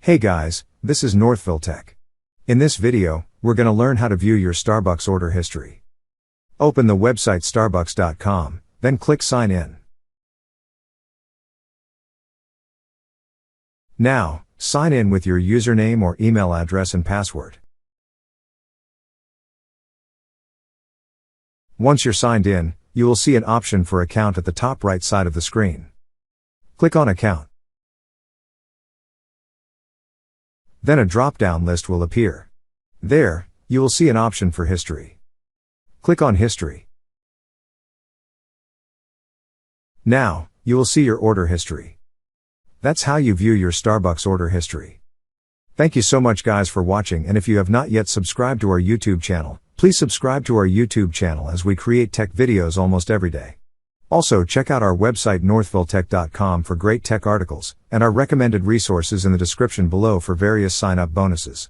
Hey guys, this is Northville Tech. In this video, we're going to learn how to view your Starbucks order history. Open the website starbucks.com, then click Sign In. Now, sign in with your username or email address and password. Once you're signed in, you will see an option for Account at the top right side of the screen. Click on Account. Then a drop-down list will appear. There, you will see an option for History. Click on History. Now, you will see your order history. That's how you view your Starbucks order history. Thank you so much guys for watching, and if you have not yet subscribed to our YouTube channel, please subscribe to our YouTube channel as we create tech videos almost every day. Also check out our website northvilletech.com for great tech articles, and our recommended resources in the description below for various sign-up bonuses.